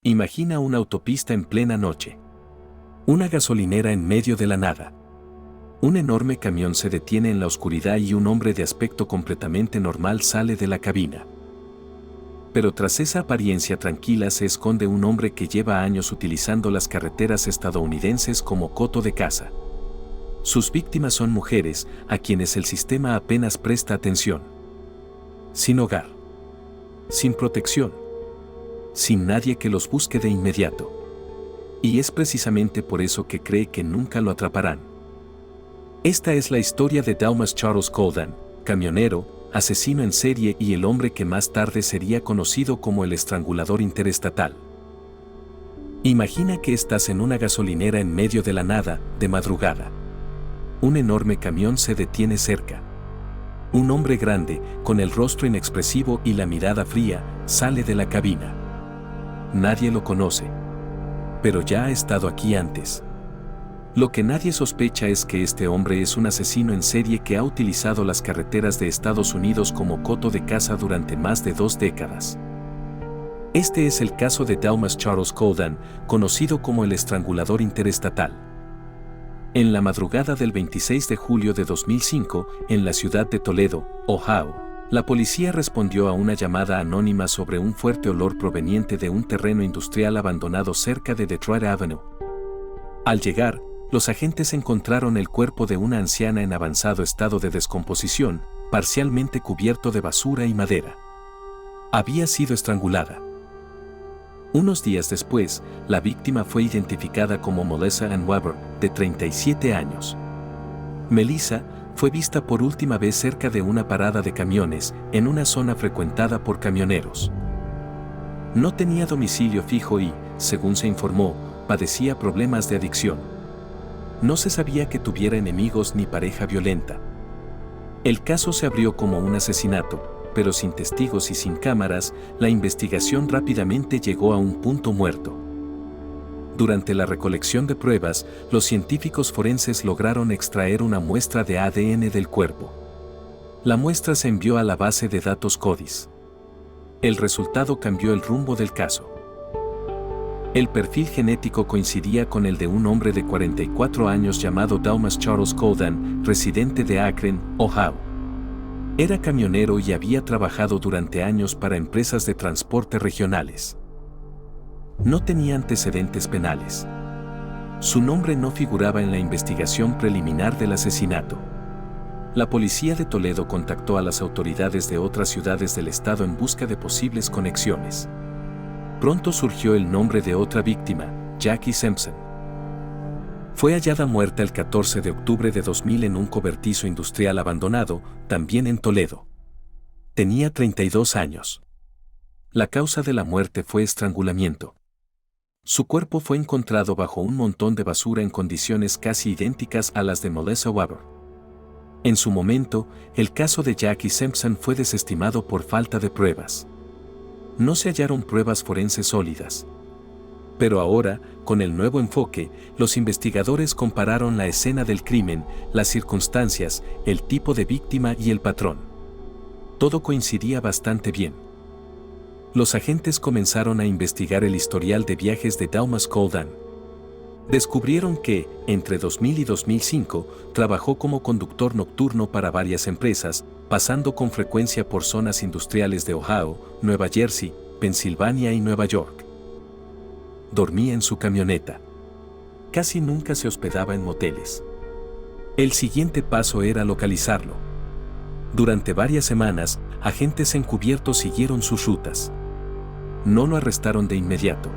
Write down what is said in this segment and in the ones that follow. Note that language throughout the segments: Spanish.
Imagina una autopista en plena noche. Una gasolinera en medio de la nada. Un enorme camión se detiene en la oscuridad y un hombre de aspecto completamente normal sale de la cabina. Pero tras esa apariencia tranquila se esconde un hombre que lleva años utilizando las carreteras estadounidenses como coto de caza. Sus víctimas son mujeres, a quienes el sistema apenas presta atención. Sin hogar. Sin protección. Sin nadie que los busque de inmediato. Y es precisamente por eso que cree que nunca lo atraparán. Esta es la historia de Thomas Charles Coldan, camionero, asesino en serie y el hombre que más tarde sería conocido como el estrangulador interestatal. Imagina que estás en una gasolinera en medio de la nada, de madrugada. Un enorme camión se detiene cerca. Un hombre grande, con el rostro inexpresivo y la mirada fría, sale de la cabina. Nadie lo conoce. Pero ya ha estado aquí antes. Lo que nadie sospecha es que este hombre es un asesino en serie que ha utilizado las carreteras de Estados Unidos como coto de caza durante más de 2 décadas. Este es el caso de Thomas Charles Coldan, conocido como el estrangulador interestatal. En la madrugada del 26 de julio de 2005, en la ciudad de Toledo, Ohio, la policía respondió a una llamada anónima sobre un fuerte olor proveniente de un terreno industrial abandonado cerca de Detroit Avenue. Al llegar, los agentes encontraron el cuerpo de una anciana en avanzado estado de descomposición, parcialmente cubierto de basura y madera. Había sido estrangulada. Unos días después, la víctima fue identificada como Melissa Ann Weber, de 37 años. Melissa fue vista por última vez cerca de una parada de camiones, en una zona frecuentada por camioneros. No tenía domicilio fijo y, según se informó, padecía problemas de adicción. No se sabía que tuviera enemigos ni pareja violenta. El caso se abrió como un asesinato, pero sin testigos y sin cámaras, la investigación rápidamente llegó a un punto muerto. Durante la recolección de pruebas, los científicos forenses lograron extraer una muestra de ADN del cuerpo. La muestra se envió a la base de datos CODIS. El resultado cambió el rumbo del caso. El perfil genético coincidía con el de un hombre de 44 años llamado Thomas Charles Coldan, residente de Akron, Ohio. Era camionero y había trabajado durante años para empresas de transporte regionales. No tenía antecedentes penales. Su nombre no figuraba en la investigación preliminar del asesinato. La policía de Toledo contactó a las autoridades de otras ciudades del estado en busca de posibles conexiones. Pronto surgió el nombre de otra víctima, Jackie Simpson. Fue hallada muerta el 14 de octubre de 2000 en un cobertizo industrial abandonado, también en Toledo. Tenía 32 años. La causa de la muerte fue estrangulamiento. Su cuerpo fue encontrado bajo un montón de basura en condiciones casi idénticas a las de Melissa Weber. En su momento, el caso de Jackie Simpson fue desestimado por falta de pruebas. No se hallaron pruebas forenses sólidas. Pero ahora, con el nuevo enfoque, los investigadores compararon la escena del crimen, las circunstancias, el tipo de víctima y el patrón. Todo coincidía bastante bien. Los agentes comenzaron a investigar el historial de viajes de Thomas Coldan. Descubrieron que, entre 2000 y 2005, trabajó como conductor nocturno para varias empresas, pasando con frecuencia por zonas industriales de Ohio, Nueva Jersey, Pensilvania y Nueva York. Dormía en su camioneta. Casi nunca se hospedaba en moteles. El siguiente paso era localizarlo. Durante varias semanas, agentes encubiertos siguieron sus rutas. No lo arrestaron de inmediato.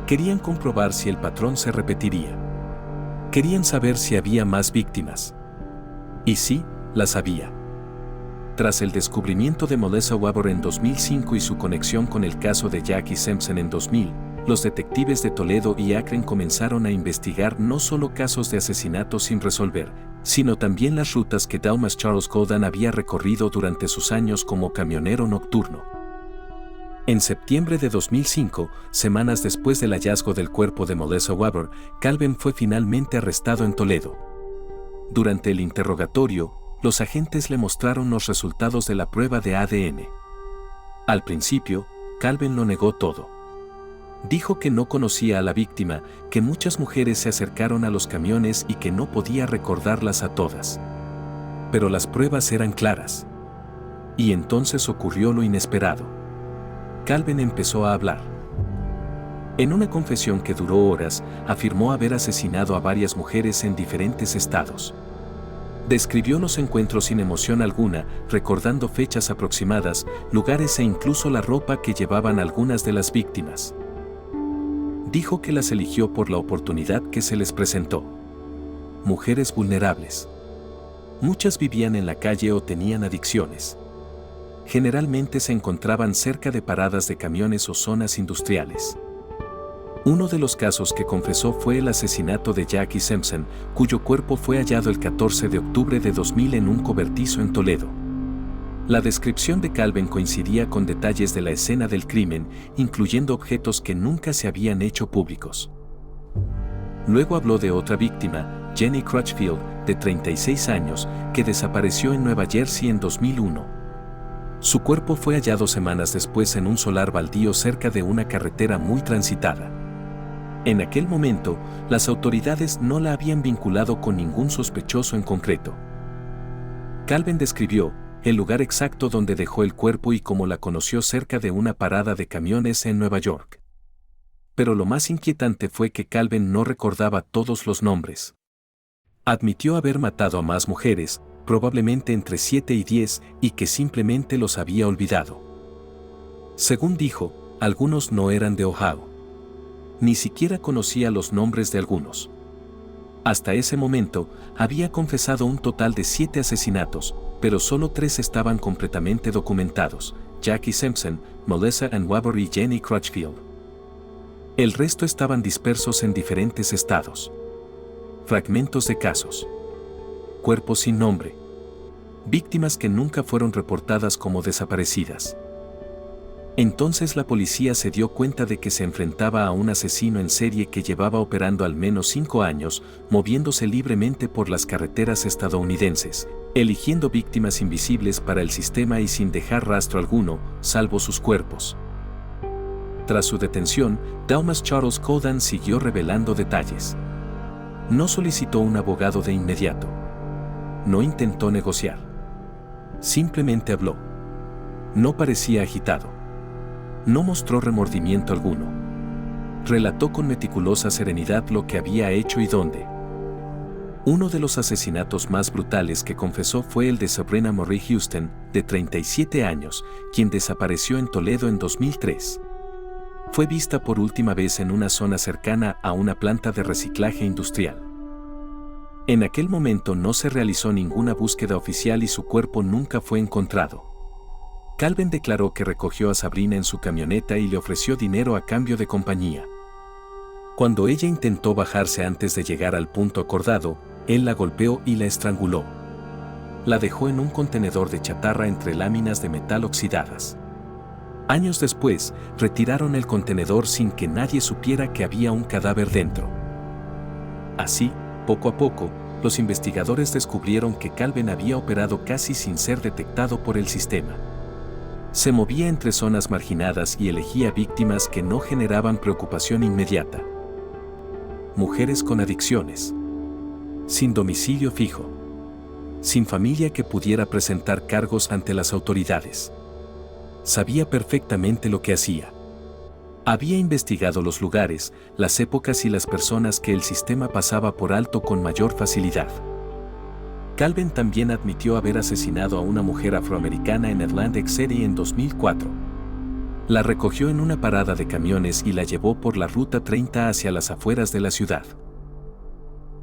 Querían comprobar si el patrón se repetiría. Querían saber si había más víctimas. Y sí, las había. Tras el descubrimiento de Melissa Weber en 2005 y su conexión con el caso de Jackie Simpson en 2000, los detectives de Toledo y Akron comenzaron a investigar no solo casos de asesinatos sin resolver, sino también las rutas que Thomas Charles Coldan había recorrido durante sus años como camionero nocturno. En septiembre de 2005, semanas después del hallazgo del cuerpo de Melissa Weber, Calvin fue finalmente arrestado en Toledo. Durante el interrogatorio, los agentes le mostraron los resultados de la prueba de ADN. Al principio, Calvin lo negó todo. Dijo que no conocía a la víctima, que muchas mujeres se acercaron a los camiones y que no podía recordarlas a todas. Pero las pruebas eran claras. Y entonces ocurrió lo inesperado. Calvin empezó a hablar. En una confesión que duró horas, afirmó haber asesinado a varias mujeres en diferentes estados. Describió los encuentros sin emoción alguna, recordando fechas aproximadas, lugares e incluso la ropa que llevaban algunas de las víctimas. Dijo que las eligió por la oportunidad que se les presentó. Mujeres vulnerables. Muchas vivían en la calle o tenían adicciones. Generalmente se encontraban cerca de paradas de camiones o zonas industriales. Uno de los casos que confesó fue el asesinato de Jackie Simpson, cuyo cuerpo fue hallado el 14 de octubre de 2000 en un cobertizo en Toledo. La descripción de Calvin coincidía con detalles de la escena del crimen, incluyendo objetos que nunca se habían hecho públicos. Luego habló de otra víctima, Jenny Crutchfield, de 36 años, que desapareció en Nueva Jersey en 2001. Su cuerpo fue hallado semanas después en un solar baldío cerca de una carretera muy transitada. En aquel momento, las autoridades no la habían vinculado con ningún sospechoso en concreto. Calvin describió el lugar exacto donde dejó el cuerpo y cómo la conoció cerca de una parada de camiones en Nueva York. Pero lo más inquietante fue que Calvin no recordaba todos los nombres. Admitió haber matado a más mujeres, probablemente entre 7 y 10, y que simplemente los había olvidado. Según dijo, algunos no eran de Ohio. Ni siquiera conocía los nombres de algunos. Hasta ese momento, había confesado un total de 7 asesinatos, pero solo 3 estaban completamente documentados: Jackie Simpson, Melissa Ann Weber y Jenny Crutchfield. El resto estaban dispersos en diferentes estados. Fragmentos de casos. Cuerpos sin nombre. Víctimas que nunca fueron reportadas como desaparecidas. Entonces la policía se dio cuenta de que se enfrentaba a un asesino en serie que llevaba operando al menos 5 años, moviéndose libremente por las carreteras estadounidenses, eligiendo víctimas invisibles para el sistema y sin dejar rastro alguno, salvo sus cuerpos. Tras su detención, Thomas Charles Codan siguió revelando detalles. No solicitó un abogado de inmediato. No intentó negociar. Simplemente habló. No parecía agitado. No mostró remordimiento alguno. Relató con meticulosa serenidad lo que había hecho y dónde. Uno de los asesinatos más brutales que confesó fue el de Sabrina Marie Houston, de 37 años, quien desapareció en Toledo en 2003. Fue vista por última vez en una zona cercana a una planta de reciclaje industrial. En aquel momento no se realizó ninguna búsqueda oficial y su cuerpo nunca fue encontrado. Calvin declaró que recogió a Sabrina en su camioneta y le ofreció dinero a cambio de compañía. Cuando ella intentó bajarse antes de llegar al punto acordado, él la golpeó y la estranguló. La dejó en un contenedor de chatarra entre láminas de metal oxidadas. Años después, retiraron el contenedor sin que nadie supiera que había un cadáver dentro. Así, poco a poco, los investigadores descubrieron que Calvin había operado casi sin ser detectado por el sistema. Se movía entre zonas marginadas y elegía víctimas que no generaban preocupación inmediata. Mujeres con adicciones. Sin domicilio fijo. Sin familia que pudiera presentar cargos ante las autoridades. Sabía perfectamente lo que hacía. Había investigado los lugares, las épocas y las personas que el sistema pasaba por alto con mayor facilidad. Calvin también admitió haber asesinado a una mujer afroamericana en Atlantic City en 2004. La recogió en una parada de camiones y la llevó por la Ruta 30 hacia las afueras de la ciudad.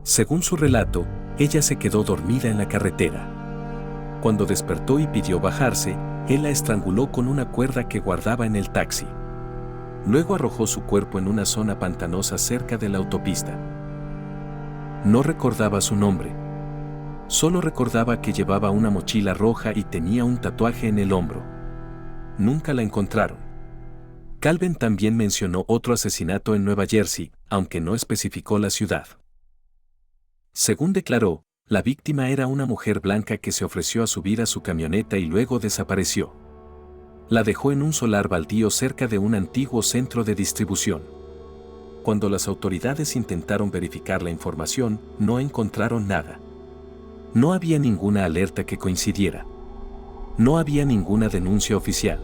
Según su relato, ella se quedó dormida en la carretera. Cuando despertó y pidió bajarse, él la estranguló con una cuerda que guardaba en el taxi. Luego arrojó su cuerpo en una zona pantanosa cerca de la autopista. No recordaba su nombre. Solo recordaba que llevaba una mochila roja y tenía un tatuaje en el hombro. Nunca la encontraron. Calvin también mencionó otro asesinato en Nueva Jersey, aunque no especificó la ciudad. Según declaró, la víctima era una mujer blanca que se ofreció a subir a su camioneta y luego desapareció. La dejó en un solar baldío cerca de un antiguo centro de distribución. cuando las autoridades intentaron verificar la información, no encontraron nada. No había ninguna alerta que coincidiera. No había ninguna denuncia oficial.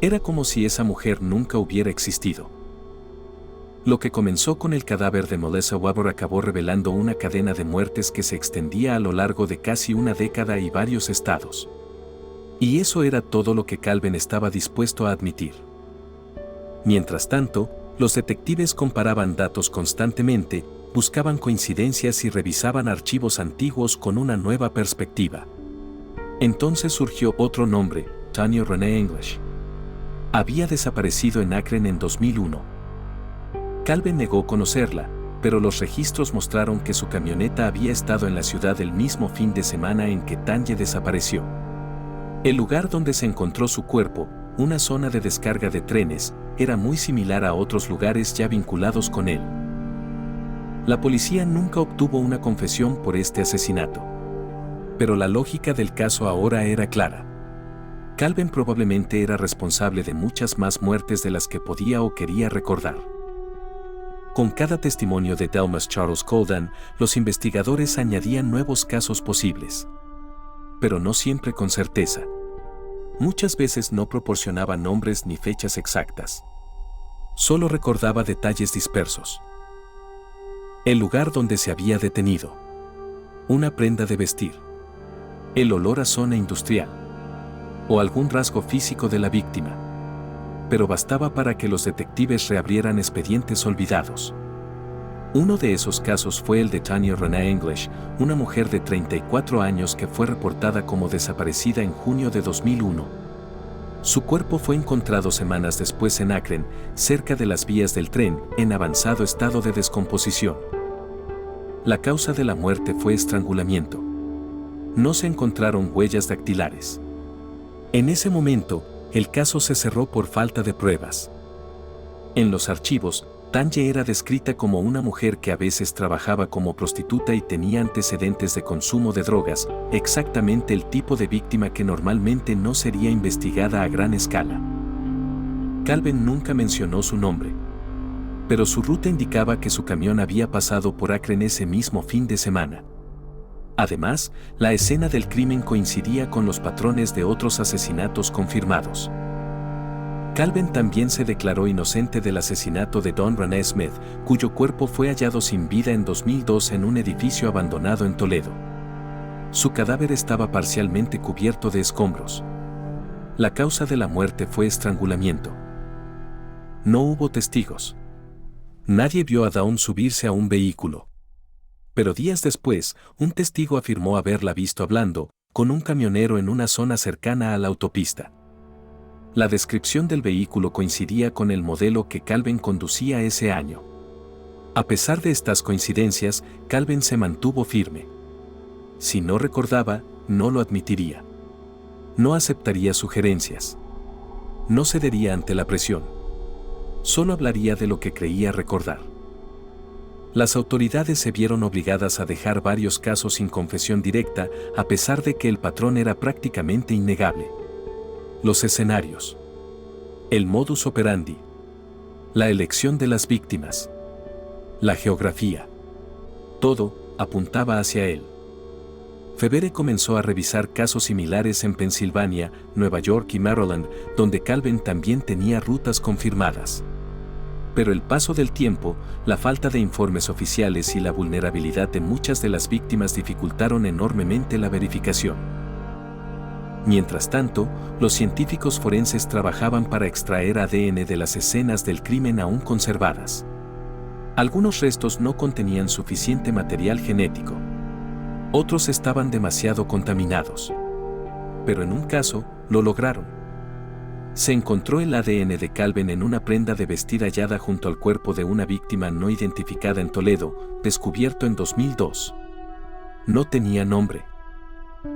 Era como si esa mujer nunca hubiera existido. Lo que comenzó con el cadáver de Melissa Webber acabó revelando una cadena de muertes que se extendía a lo largo de casi una década y varios estados. Y eso era todo lo que Calvin estaba dispuesto a admitir. Mientras tanto, los detectives comparaban datos constantemente, buscaban coincidencias y revisaban archivos antiguos con una nueva perspectiva. Entonces surgió otro nombre, Tanya Renee English. Había desaparecido en Akron en 2001. Calvin negó conocerla, pero los registros mostraron que su camioneta había estado en la ciudad el mismo fin de semana en que Tanya desapareció. El lugar donde se encontró su cuerpo, una zona de descarga de trenes, era muy similar a otros lugares ya vinculados con él. La policía nunca obtuvo una confesión por este asesinato. Pero la lógica del caso ahora era clara. Calvin probablemente era responsable de muchas más muertes de las que podía o quería recordar. Con cada testimonio de Delmas Charles Coldan, los investigadores añadían nuevos casos posibles. Pero no siempre con certeza. Muchas veces no proporcionaba nombres ni fechas exactas. Solo recordaba detalles dispersos. El lugar donde se había detenido. Una prenda de vestir. El olor a zona industrial. O algún rasgo físico de la víctima. Pero bastaba para que los detectives reabrieran expedientes olvidados. Uno de esos casos fue el de Tanya Renee English, una mujer de 34 años que fue reportada como desaparecida en junio de 2001. Su cuerpo fue encontrado semanas después en Akron, cerca de las vías del tren, en avanzado estado de descomposición. La causa de la muerte fue estrangulamiento. No se encontraron huellas dactilares. En ese momento, el caso se cerró por falta de pruebas. En los archivos, Tanya era descrita como una mujer que a veces trabajaba como prostituta y tenía antecedentes de consumo de drogas, exactamente el tipo de víctima que normalmente no sería investigada a gran escala. Calvin nunca mencionó su nombre. Pero su ruta indicaba que su camión había pasado por Akron ese mismo fin de semana. Además, la escena del crimen coincidía con los patrones de otros asesinatos confirmados. Calvin también se declaró inocente del asesinato de Dawn Renee Smith, cuyo cuerpo fue hallado sin vida en 2002 en un edificio abandonado en Toledo. Su cadáver estaba parcialmente cubierto de escombros. La causa de la muerte fue estrangulamiento. No hubo testigos. Nadie vio a Dawn subirse a un vehículo. Pero días después, un testigo afirmó haberla visto hablando con un camionero en una zona cercana a la autopista. La descripción del vehículo coincidía con el modelo que Calvin conducía ese año. A pesar de estas coincidencias, Calvin se mantuvo firme. Si no recordaba, no lo admitiría. No aceptaría sugerencias. No cedería ante la presión. Solo hablaría de lo que creía recordar. Las autoridades se vieron obligadas a dejar varios casos sin confesión directa, a pesar de que el patrón era prácticamente innegable. Los escenarios. El modus operandi. La elección de las víctimas. La geografía. Todo apuntaba hacia él. Febere comenzó a revisar casos similares en Pensilvania, Nueva York y Maryland, donde Calvin también tenía rutas confirmadas. Pero el paso del tiempo, la falta de informes oficiales y la vulnerabilidad de muchas de las víctimas dificultaron enormemente la verificación. Mientras tanto, los científicos forenses trabajaban para extraer ADN de las escenas del crimen aún conservadas. Algunos restos no contenían suficiente material genético. Otros estaban demasiado contaminados. Pero en un caso, lo lograron. Se encontró el ADN de Calvin en una prenda de vestir hallada junto al cuerpo de una víctima no identificada en Toledo, descubierto en 2002. No tenía nombre.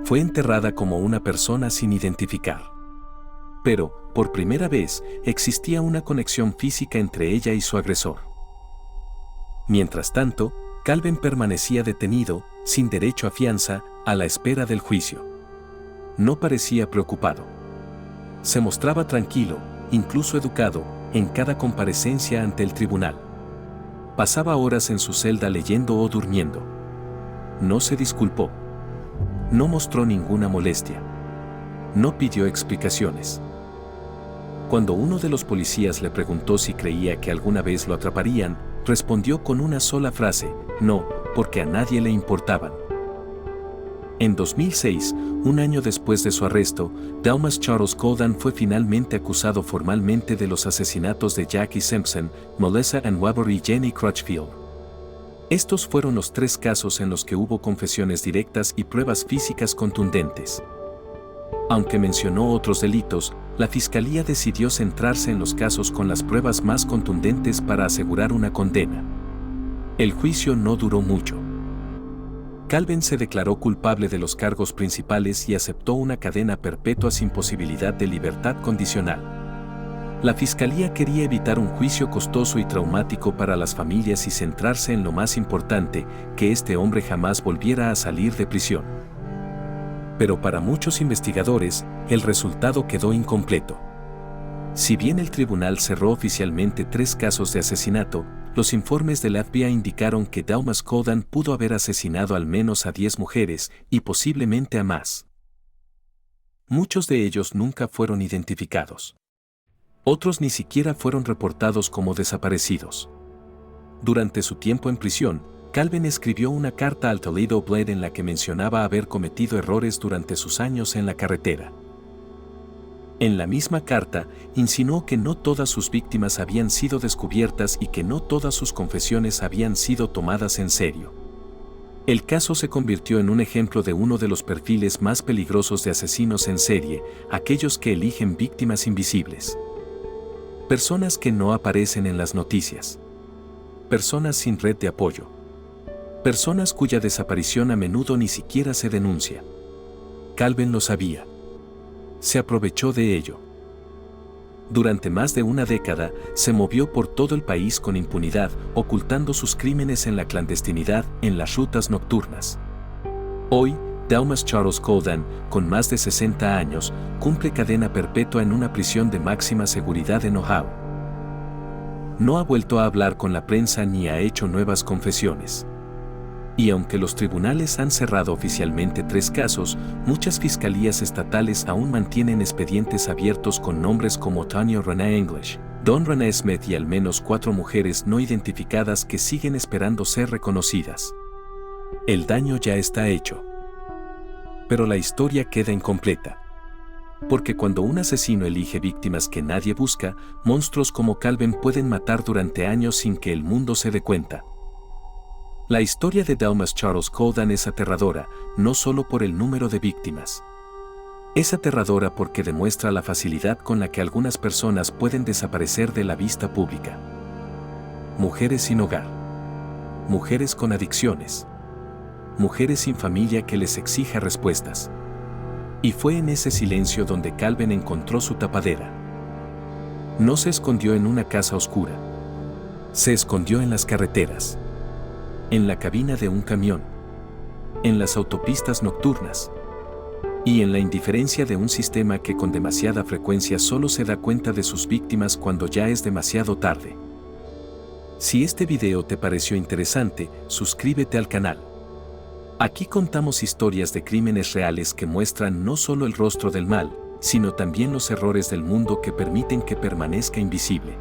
Fue enterrada como una persona sin identificar. Pero, por primera vez, existía una conexión física entre ella y su agresor. Mientras tanto, Calvin permanecía detenido, sin derecho a fianza, a la espera del juicio. No parecía preocupado. Se mostraba tranquilo, incluso educado, en cada comparecencia ante el tribunal. Pasaba horas en su celda leyendo o durmiendo. No se disculpó. No mostró ninguna molestia. No pidió explicaciones. Cuando uno de los policías le preguntó si creía que alguna vez lo atraparían, respondió con una sola frase: no, porque a nadie le importaban. En 2006, un año después de su arresto, Dalmas Charles Coldan fue finalmente acusado formalmente de los asesinatos de Jackie Simpson, Melissa Ann Weber y Jenny Crutchfield. Estos fueron los 3 casos en los que hubo confesiones directas y pruebas físicas contundentes. Aunque mencionó otros delitos, la fiscalía decidió centrarse en los casos con las pruebas más contundentes para asegurar una condena. El juicio no duró mucho. Calvin se declaró culpable de los cargos principales y aceptó una cadena perpetua sin posibilidad de libertad condicional. La fiscalía quería evitar un juicio costoso y traumático para las familias y centrarse en lo más importante, que este hombre jamás volviera a salir de prisión. Pero para muchos investigadores, el resultado quedó incompleto. Si bien el tribunal cerró oficialmente 3 casos de asesinato, los informes del FBI indicaron que Dalmas Coldan pudo haber asesinado al menos a 10 mujeres y posiblemente a más. Muchos de ellos nunca fueron identificados. Otros ni siquiera fueron reportados como desaparecidos. Durante su tiempo en prisión, Calvin escribió una carta al Toledo Blade en la que mencionaba haber cometido errores durante sus años en la carretera. En la misma carta, insinuó que no todas sus víctimas habían sido descubiertas y que no todas sus confesiones habían sido tomadas en serio. El caso se convirtió en un ejemplo de uno de los perfiles más peligrosos de asesinos en serie, aquellos que eligen víctimas invisibles. Personas que no aparecen en las noticias. Personas sin red de apoyo. Personas cuya desaparición a menudo ni siquiera se denuncia. Calvin lo sabía. Se aprovechó de ello. Durante más de una década, se movió por todo el país con impunidad, ocultando sus crímenes en la clandestinidad, en las rutas nocturnas. Hoy, Dalmas Charles Coldan, con más de 60 años, cumple cadena perpetua en una prisión de máxima seguridad en Ohio. No ha vuelto a hablar con la prensa ni ha hecho nuevas confesiones. Y aunque los tribunales han cerrado oficialmente 3 casos, muchas fiscalías estatales aún mantienen expedientes abiertos con nombres como Tanya Renee English, Don Renee Smith y al menos 4 mujeres no identificadas que siguen esperando ser reconocidas. El daño ya está hecho. Pero la historia queda incompleta. Porque cuando un asesino elige víctimas que nadie busca, monstruos como Calvin pueden matar durante años sin que el mundo se dé cuenta. La historia de Dalmas Charles Coldan es aterradora, no solo por el número de víctimas. Es aterradora porque demuestra la facilidad con la que algunas personas pueden desaparecer de la vista pública. Mujeres sin hogar. Mujeres con adicciones. Mujeres sin familia que les exija respuestas. Y fue en ese silencio donde Calvin encontró su tapadera. No se escondió en una casa oscura. Se escondió en las carreteras. En la cabina de un camión, en las autopistas nocturnas y en la indiferencia de un sistema que con demasiada frecuencia solo se da cuenta de sus víctimas cuando ya es demasiado tarde. Si este video te pareció interesante, suscríbete al canal. Aquí contamos historias de crímenes reales que muestran no solo el rostro del mal, sino también los errores del mundo que permiten que permanezca invisible.